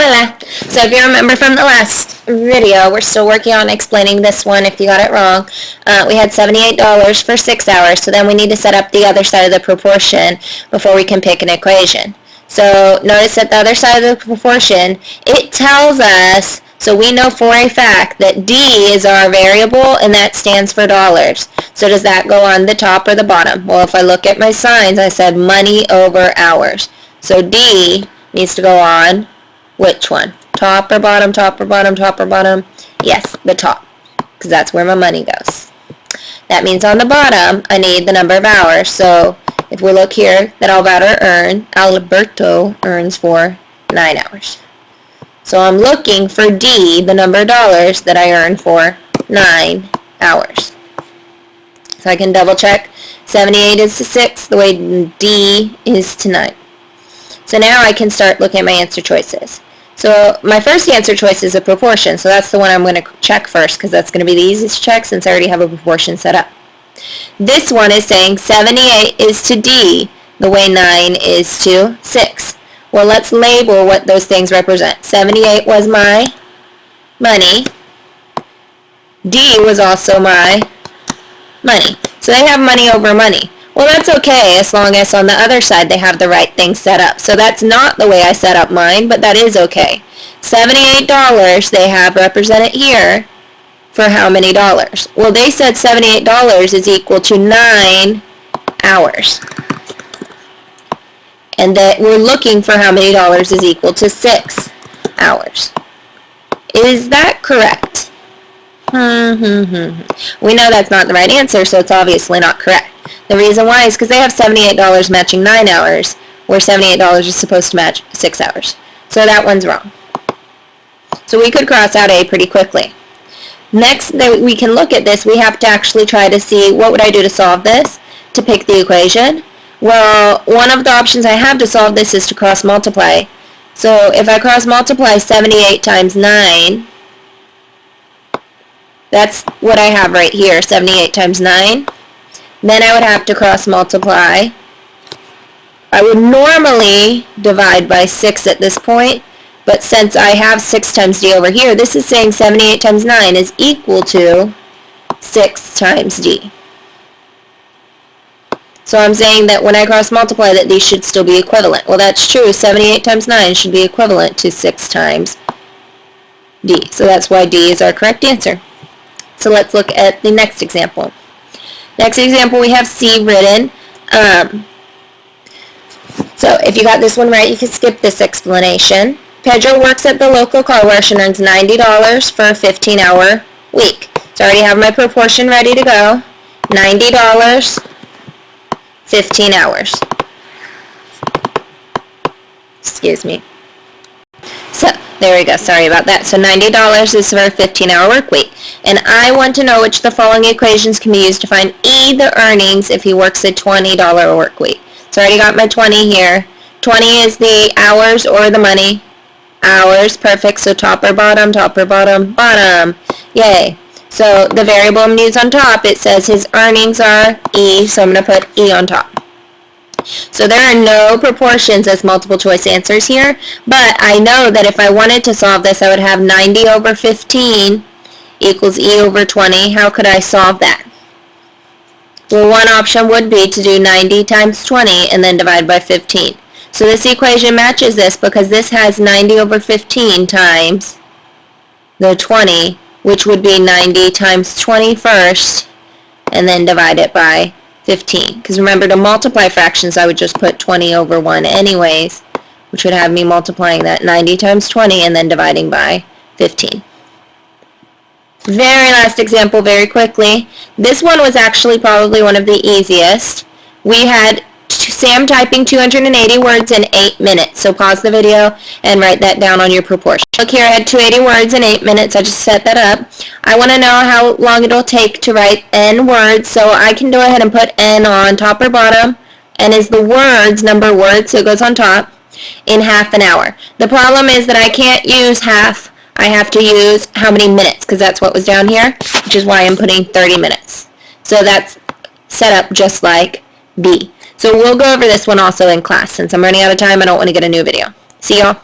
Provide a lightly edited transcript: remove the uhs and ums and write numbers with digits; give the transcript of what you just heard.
Hola! So if you remember from the last video, we're still working on explaining this one if you got it wrong. We had $78 for 6 hours, so then we need to set up the other side of the proportion before we can pick an equation. So notice that the other side of the proportion, it tells us, so we know for a fact that D is our variable and that stands for dollars. So does that go on the top or the bottom? Well, if I look at my signs, I said money over hours. So D needs to go on which one? Top or bottom, top or bottom, top or bottom? Yes, the top, because that's where my money goes. That means on the bottom, I need the number of hours. So if we look here, that Alberto earns for 9 hours. So I'm looking for D, the number of dollars that I earn for 9 hours. So I can double check. 78 is to 6, the way D is to 9. So now I can start looking at my answer choices. So my first answer choice is a proportion, so that's the one I'm going to check first because that's going to be the easiest to check since I already have a proportion set up. This one is saying 78 is to D the way 9 is to 6. Well, let's label what those things represent. 78 was my money. D was also my money. So they have money over money. Well, that's okay as long as on the other side they have the right thing set up. So that's not the way I set up mine, but that is okay. $78 they have represented here for how many dollars? Well, they said $78 is equal to 9 hours. And that we're looking for how many dollars is equal to 6 hours. Is that correct? We know that's not the right answer, so it's obviously not correct. The reason why is because they have $78 matching 9 hours, where $78 is supposed to match 6 hours. So that one's wrong. So we could cross out A pretty quickly. Next that we can look at this, we have to actually try to see what would I do to solve this, to pick the equation. Well, one of the options I have to solve this is to cross multiply. So if I cross multiply 78 times 9, that's what I have right here, 78 times 9. Then I would have to cross multiply. I would normally divide by 6 at this point, but since I have 6 times D over here, this is saying 78 times 9 is equal to 6 times D. So I'm saying that when I cross multiply that these should still be equivalent. Well, that's true. 78 times 9 should be equivalent to 6 times D. So that's why D is our correct answer. So let's look at the next example. Next example, we have C written. So if you got this one right, you can skip this explanation. Pedro works at the local car wash and earns $90 for a 15-hour week. So I already have my proportion ready to go. $90, 15 hours. Excuse me. So there we go. Sorry about that. So $90 is for a 15-hour work week. And I want to know which of the following equations can be used to find E, the earnings, if he works a $20 work week. So I already got my 20 here. 20 is the hours or the money. Hours, perfect. So top or bottom, top or bottom, bottom. Yay. So the variable I'm going to use on top, it says his earnings are E, so I'm going to put E on top. So there are no proportions as multiple choice answers here, but I know that if I wanted to solve this, I would have 90 over 15 equals E over 20. How could I solve that? Well, one option would be to do 90 times 20 and then divide by 15. So this equation matches this because this has 90 over 15 times the 20, which would be 90 times 20 first, and then divide it by 15. Because remember, to multiply fractions, I would just put 20 over 1 anyways, which would have me multiplying that 90 times 20 and then dividing by 15. Very last example, very quickly. This one was actually probably one of the easiest. We had Sam typing 280 words in 8 minutes. So pause the video and write that down on your proportion. Look here, I had 280 words in 8 minutes. I just set that up. I want to know how long it'll take to write N words, so I can go ahead and put N on top or bottom. N is the words, number words, so it goes on top, in half an hour. The problem is that I can't use half. I have to use how many minutes, because that's what was down here, which is why I'm putting 30 minutes. So that's set up just like B. So we'll go over this one also in class. Since I'm running out of time, I don't want to get a new video. See y'all.